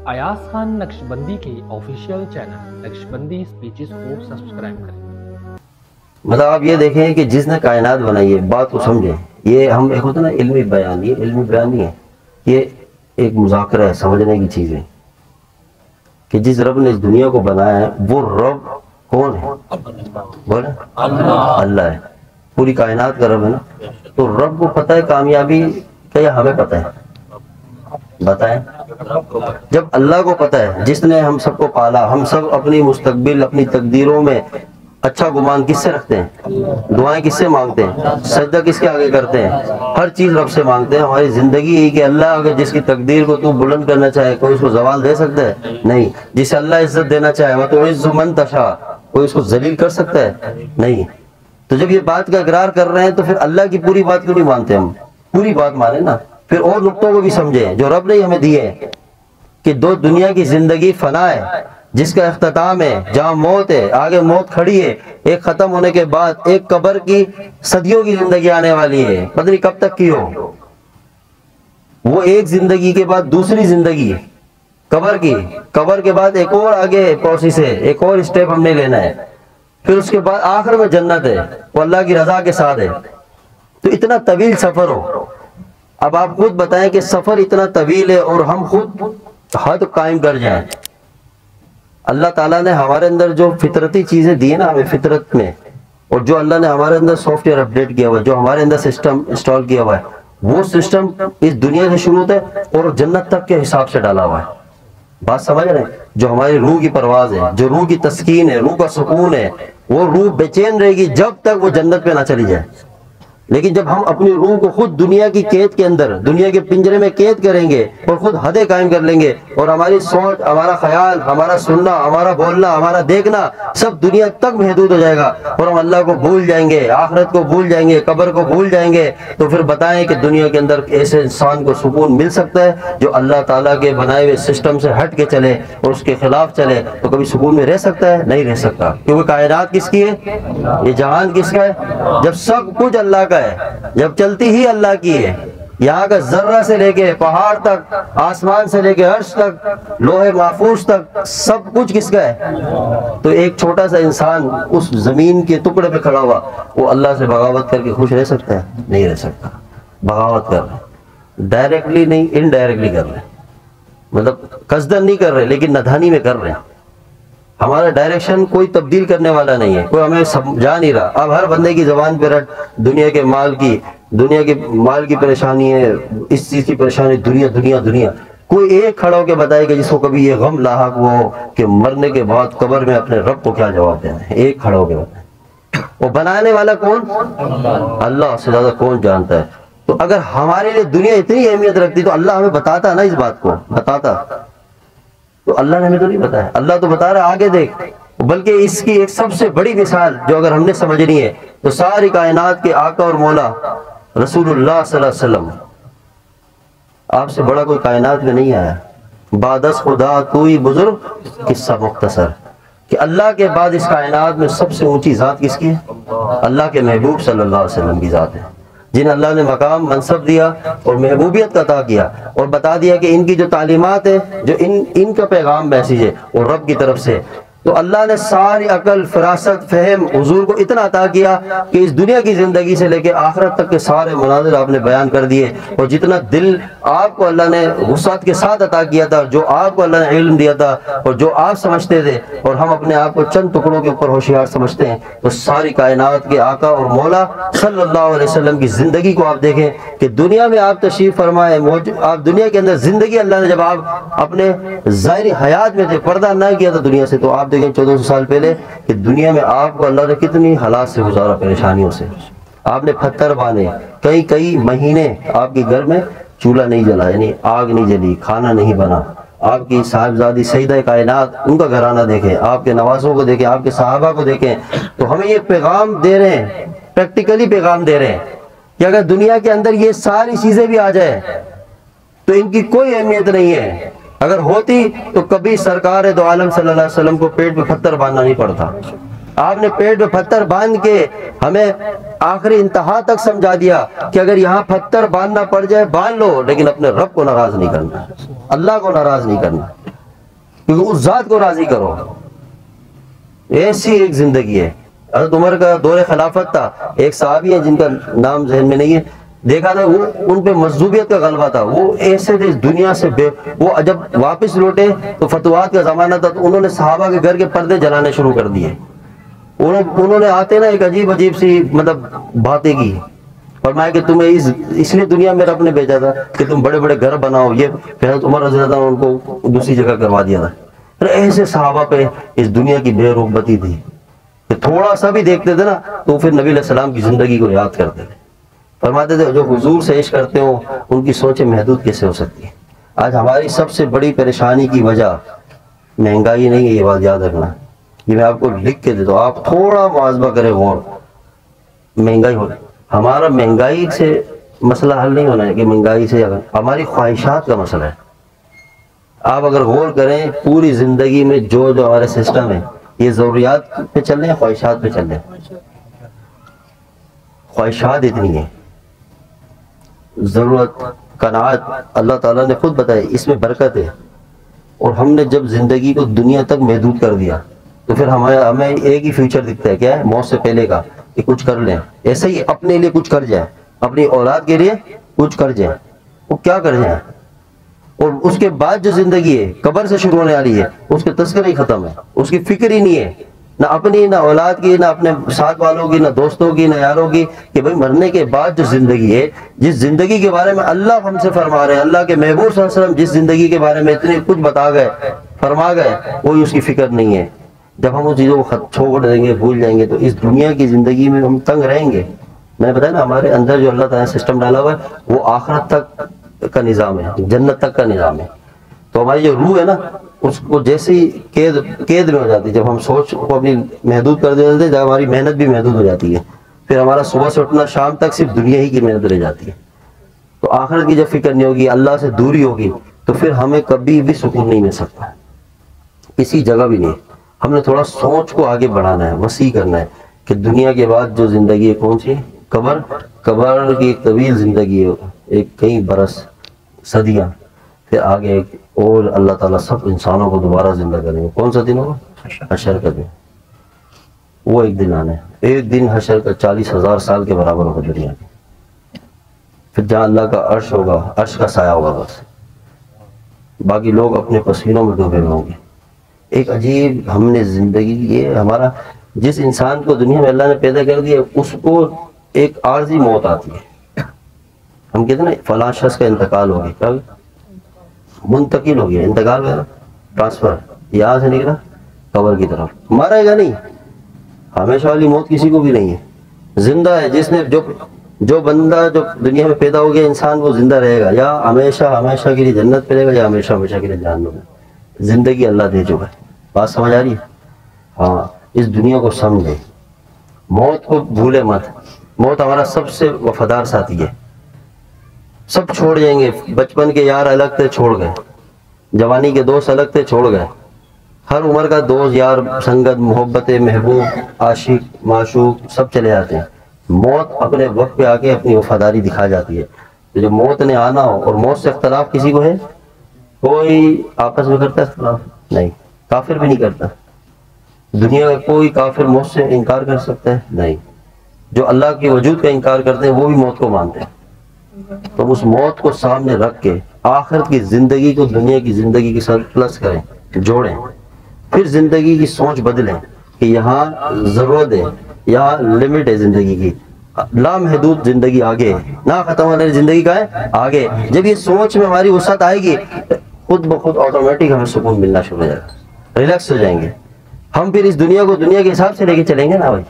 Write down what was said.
ایاز خان نقشبندی کے official channel Naqshbandi speeches کو subscribe کریں۔ مطلب آپ یہ دیکھیں کہ جس نے کائنات بنائی ہے، بات کو سمجھیں، یہ ہم ایک ہوتا ہے نا علمی بیان، یہ علمی بیان نہیں ہے، یہ ایک مذاکرہ ہے، سمجھنے کی چیز ہے کہ جس رب نے اس دنیا کو بنایا ہے وہ رب کون ہے؟ بولے اللہ ہے، پوری کائنات کا رب ہے نا۔ تو رب کو پتہ ہے کامیابی کیا یا ہمیں پتہ ہے؟ بتائیں۔ جب اللہ کو پتہ ہے، جس نے ہم سب کو پالا، ہم سب اپنی مستقبل اپنی تقدیروں میں اچھا گمان کس سے رکھتے ہیں؟ دعائیں کس سے مانگتے ہیں؟ سجدہ کس کے آگے کرتے ہیں؟ ہر چیز رب سے مانگتے ہیں۔ ہماری زندگی یہی کہ اللہ اگر جس کی تقدیر کو تو بلند کرنا چاہے، کوئی اس کو زوال دے سکتا ہے؟ نہیں۔ جسے اللہ عزت دینا چاہے وہ تو عز من تشاء، کوئی اس کو ذلیل کر سکتا ہے؟ نہیں۔ تو جب یہ بات کا اقرار کر رہے ہیں تو پھر اللہ کی پوری بات کیوں نہیں مانتے؟ ہم پوری بات مانیں نا، پھر اور نقطوں کو بھی سمجھیں جو رب نے ہمیں دیے ہیں کہ دو دنیا کی زندگی فنا ہے، جس کا اختتام ہے، جہاں موت ہے، آگے موت کھڑی ہے، ایک ختم ہونے کے بعد ایک قبر کی صدیوں کی زندگی آنے والی ہے، پتہ نہیں کب تک کی ہو۔ وہ ایک زندگی کے بعد دوسری زندگی قبر کی، قبر کے بعد ایک اور آگے پروسیس ہے، ایک اور اسٹیپ ہم نے لینا ہے، پھر اس کے بعد آخر میں جنت ہے، وہ اللہ کی رضا کے ساتھ ہے۔ تو اتنا طویل سفر ہو، اب آپ خود بتائیں کہ سفر اتنا طویل ہے اور ہم خود حد قائم کر جائیں۔ اللہ تعالیٰ نے ہمارے اندر جو فطرتی چیزیں دی ہیں نا ہمیں فطرت میں، اور جو اللہ نے ہمارے اندر سافٹ ویئر اپڈیٹ کیا ہوا ہے، جو ہمارے اندر سسٹم انسٹال کیا ہوا ہے، وہ سسٹم اس دنیا سے شروع ہوتا ہے اور جنت تک کے حساب سے ڈالا ہوا ہے۔ بات سمجھ رہے ہیں؟ جو ہماری روح کی پرواز ہے، جو روح کی تسکین ہے، روح کا سکون ہے، وہ روح بے چین رہے گی جب تک وہ جنت پہ نہ چلی جائے۔ لیکن جب ہم اپنی روح کو خود دنیا کی قید کے اندر، دنیا کے پنجرے میں قید کریں گے اور خود حدیں قائم کر لیں گے، اور ہماری سوچ، ہمارا خیال، ہمارا سننا، ہمارا بولنا، ہمارا دیکھنا سب دنیا تک محدود ہو جائے گا، اور ہم اللہ کو بھول جائیں گے، آخرت کو بھول جائیں گے، قبر کو بھول جائیں گے، تو پھر بتائیں کہ دنیا کے اندر ایسے انسان کو سکون مل سکتا ہے جو اللہ تعالیٰ کے بنائے ہوئے سسٹم سے ہٹ کے چلے اور اس کے خلاف چلے؟ تو کبھی سکون میں رہ سکتا ہے؟ نہیں رہ سکتا، کیونکہ کائنات کس کی ہے؟ یہ جہان کس کا ہے؟ جب سب کچھ اللہ کا ہے، جب چلتی ہی اللہ کی ہے، یہاں کا ذرہ سے لے کے پہاڑ تک، آسمان سے لے کے عرش تک، لوح محفوظ تک، سب کچھ کس کا ہے؟ تو ایک چھوٹا سا انسان اس زمین کے ٹکڑے پہ کھڑا ہوا، وہ اللہ سے بغاوت کر کے خوش رہ سکتا ہے؟ نہیں رہ سکتا۔ بغاوت کر رہے، ڈائریکٹلی نہیں، انڈائریکٹلی کر رہے، مطلب قصدن نہیں کر رہے لیکن نادانی میں کر رہے ہیں۔ ہمارا ڈائریکشن کوئی تبدیل کرنے والا نہیں ہے، کوئی ہمیں سمجھا نہیں رہا۔ اب ہر بندے کی زبان پہ رٹ دنیا کے مال کی پریشانی ہے، اس چیز کی پریشانی، دنیا دنیا دنیا۔ کوئی ایک کھڑا ہو کے بتائے کہ جس کو کبھی یہ غم لاحق ہو کہ مرنے کے بعد قبر میں اپنے رب کو کیا جواب دینا ہے، ایک کھڑا ہو کے بتائے۔ وہ بنانے والا کون؟ اللہ سے زیادہ کون جانتا ہے؟ تو اگر ہمارے لیے دنیا اتنی اہمیت رکھتی تو اللہ ہمیں بتاتا نا، اس بات کو بتاتا۔ تو اللہ نے ہمیں تو نہیں بتایا، اللہ تو بتا رہا ہے آگے دیکھ۔ بلکہ اس کی ایک سب سے بڑی مثال جو اگر ہم نے سمجھنی ہے تو ساری کائنات کے آقا اور مولا رسول اللہ صلی اللہ علیہ وسلم، آپ سے بڑا کوئی کائنات میں نہیں آیا۔ بعد از خدا تو ہی بزرگ قصہ مختصر، کہ اللہ کے بعد اس کائنات میں سب سے اونچی ذات کس کی ہے؟ اللہ کے محبوب صلی اللہ علیہ وسلم کی ذات ہے، جنہیں اللہ نے مقام منصب دیا اور محبوبیت کا عطا کیا، اور بتا دیا کہ ان کی جو تعلیمات ہے، جو ان کا پیغام میسیج ہے وہ رب کی طرف سے۔ تو اللہ نے ساری عقل، فراست، فہم حضور کو اتنا عطا کیا کہ اس دنیا کی زندگی سے لے کے آخرت تک کے سارے مناظر آپ نے بیان کر دیے، اور جتنا دل آپ کو اللہ نے وسعت کے ساتھ عطا کیا تھا، جو آپ کو اللہ نے علم دیا تھا اور جو آپ سمجھتے تھے، اور ہم اپنے آپ کو چند ٹکڑوں کے اوپر ہوشیار سمجھتے ہیں، تو ساری کائنات کے آقا اور مولا صلی اللہ علیہ وسلم کی زندگی کو آپ دیکھیں کہ دنیا میں آپ تشریف فرمائے، آپ دنیا کے اندر زندگی اللہ نے جب آپ اپنے ظاہری حیات میں تھے، پردہ نہ کیا تھا دنیا سے، تو آپ دیکھیں 1400 سال پہلے کہ دنیا میں آپ کو اللہ نے کتنی حالات سے گزارا، پریشانیوں سے۔ آپ نے پتھر باندھے، کئی مہینے آپ کے گھر میں چولہا نہیں جلا، یعنی آگ نہیں جلی، کھانا نہیں بنا۔ آپ کی صاحبزادی سیدہ کائنات، ان کا گھرانہ دیکھیں، آپ کے نوازوں کو دیکھیں، آپ کے صحابہ کو دیکھیں۔ تو ہمیں یہ پیغام دے رہے ہیں، پریکٹیکلی پیغام دے رہے ہیں کہ اگر دنیا کے اندر یہ ساری چیزیں بھی آ جائیں تو ان کی کوئی اہمیت نہیں ہے۔ اگر ہوتی تو کبھی سرکار دو عالم صلی اللہ علیہ وسلم کو پیٹ پہ پتھر باندھنا نہیں پڑتا۔ آپ نے پیٹ پہ پتھر باندھ کے ہمیں آخری انتہا تک سمجھا دیا کہ اگر یہاں پتھر باندھنا پڑ جائے باندھ لو، لیکن اپنے رب کو ناراض نہیں کرنا، اللہ کو ناراض نہیں کرنا۔ کیونکہ اس ذات کو راضی کرو. ایسی ایک زندگی ہے. حضرت عمر کا دور خلافت تھا, ایک صحابی ہیں جن کا نام ذہن میں نہیں ہے, دیکھا تھا وہ ان پہ مذہوبیت کا غلبہ تھا, وہ ایسے تھے اس دنیا سے وہ جب واپس لوٹے تو فتوحات کا زمانہ تھا, تو انہوں نے صحابہ کے گھر کے پردے جلانے شروع کر دیے. انہوں نے آتے نا ایک عجیب عجیب سی مطلب باتیں کی, فرمایا کہ تمہیں اس لیے دنیا میں رب نے بھیجا تھا کہ تم بڑے بڑے گھر بناؤ. یہ حضرت عمر رضی اللہ عنہ ان کو دوسری جگہ کروا دیا تھا. ایسے صحابہ پہ اس دنیا کی بے رغبتی تھی کہ تھوڑا سا بھی دیکھتے تھے نا تو پھر نبی علیہ السلام کی زندگی کو یاد کرتے تھے. فرماتے تھے جو حضور سے عشق کرتے ہو ان کی سوچیں محدود کیسے ہو سکتی ہیں. آج ہماری سب سے بڑی پریشانی کی وجہ مہنگائی نہیں ہے, یہ بات یاد رکھنا. یہ میں آپ کو لکھ کے دیتا ہوں, آپ تھوڑا محاسبہ کریں غور. مہنگائی ہو ہمارا مہنگائی سے مسئلہ حل نہیں ہونا ہے کہ مہنگائی سے ہماری خواہشات کا مسئلہ ہے. آپ اگر غور کریں پوری زندگی میں جو ہمارے سسٹم ہے یہ ضروریات پہ چل رہے ہیں, خواہشات پہ چل رہے ہیں. خواہشات اتنی ہیں, ضرورت قناعت اللہ تعالیٰ نے خود بتایا اس میں برکت ہے. اور ہم نے جب زندگی کو دنیا تک محدود کر دیا تو پھر ہمیں ایک ہی فیوچر دکھتا ہے, کیا ہے, موت سے پہلے کا, کہ کچھ کر لیں. ایسے ہی اپنے لیے کچھ کر جائیں, اپنی اولاد کے لیے کچھ کر جائیں. وہ کیا کر جائیں, اور اس کے بعد جو زندگی ہے قبر سے شروع ہونے والی ہے اس کے تذکرہ ہی ختم ہے, اس کی فکر ہی نہیں ہے, نہ اپنی نہ اولاد کی نہ اپنے ساتھ والوں کی نہ دوستوں کی نہ یاروں کی, کہ بھئی مرنے کے بعد جو زندگی ہے, جس زندگی کے بارے میں اللہ ہم سے فرما رہے ہیں, اللہ کے محبوب صلی اللہ علیہ وسلم جس زندگی کے بارے میں اتنے کچھ بتا گئے فرما گئے, وہی اس کی فکر نہیں ہے. جب ہم اس چیزوں کو چھوڑ دیں گے, بھول جائیں گے, تو اس دنیا کی زندگی میں ہم تنگ رہیں گے. میں نے بتایا نا ہمارے اندر جو اللہ تعالیٰ نے سسٹم ڈالا ہوا ہے وہ آخرت تک کا نظام ہے, جنت تک کا نظام ہے. تو ہماری جو روح ہے نا اس کو جیسے ہی قید میں ہو جاتی ہے, جب ہم سوچ کو اپنی محدود کر دیتے ہیں, جب ہماری محنت بھی محدود ہو جاتی ہے, پھر ہمارا صبح سے اٹھنا شام تک صرف دنیا ہی کی محنت رہ جاتی ہے. تو آخرت کی جب فکر نہیں ہوگی, اللہ سے دوری ہوگی, تو پھر ہمیں کبھی بھی سکون نہیں مل سکتا, کسی جگہ بھی نہیں. ہم نے تھوڑا سوچ کو آگے بڑھانا ہے, وسیع کرنا ہے کہ دنیا کے بعد جو زندگی ہے کون سی, قبر کی ایک طویل زندگی ہے, ایک کئی برس صدیاں, پھر آگے ایک اور اللہ تعالیٰ سب انسانوں کو دوبارہ زندہ کریں گے. کون سا دن ہوگا, حشر کا دن. وہ ایک دن آنا ہے, ایک دن حشر کا 40,000 سال کے برابر ہوگا دنیا کے. پھر جہاں اللہ کا عرش ہوگا, عرش کا سایہ ہوگا بس, باقی لوگ اپنے پسینوں میں ڈوبے ہوں گے. ایک عجیب ہم نے زندگی, یہ ہمارا جس انسان کو دنیا میں اللہ نے پیدا کر دیا اس کو ایک عارضی موت آتی ہے. ہم کہتے ہیں نا فلاں شخص کا انتقال ہو گیا, منتقل ہو گیا, انتقال ہوا, ٹرانسفر, یہاں سے نکلا قبر کی طرف. مرے گا نہیں, ہمیشہ والی موت کسی کو بھی نہیں ہے, زندہ ہے. جس نے جو بندہ جو دنیا میں پیدا ہو گیا انسان, وہ زندہ رہے گا, یا ہمیشہ کے لیے جنت پہ رہے گا, یا ہمیشہ کے لیے جہنم میں. زندگی اللہ دے چکا ہے. بات سمجھ آ رہی ہے؟ ہاں, اس دنیا کو سمجھے, موت کو بھولے مت. موت ہمارا سب سے وفادار ساتھی ہے. سب چھوڑ جائیں گے, بچپن کے یار الگ تھے چھوڑ گئے, جوانی کے دوست الگ تھے چھوڑ گئے, ہر عمر کا دوست یار سنگت محبت محبوب عاشق معشوق سب چلے جاتے ہیں. موت اپنے وقت پہ آ کے اپنی وفاداری دکھا جاتی ہے. تو جب موت نے آنا ہو, اور موت سے اختلاف کسی کو ہے, کوئی آپس میں کرتا ہے اختلاف نہیں, کافر بھی نہیں کرتا. دنیا کا کوئی کافر موت سے انکار کر سکتا ہے نہیں. جو اللہ کے وجود کا انکار کرتے ہیں وہ بھی موت کو مانتے ہیں. تو اس موت کو سامنے رکھ کے آخرت کی زندگی کو دنیا کی زندگی کے ساتھ پلس کریں, جوڑیں, پھر زندگی کی سوچ بدلیں کہ یہاں ضرورت ہے, یہاں لمٹ ہے زندگی کی, لامحدود زندگی آگے, نہ ختم ہونے والی زندگی کا ہے آگے. جب یہ سوچ میں ہماری وسعت آئے گی, خود بخود آٹومیٹک ہمیں سکون ملنا شروع ہو جائے گا, ریلیکس ہو جائیں گے ہم. پھر اس دنیا کو دنیا کے حساب سے لے کے چلیں گے نا بھائی.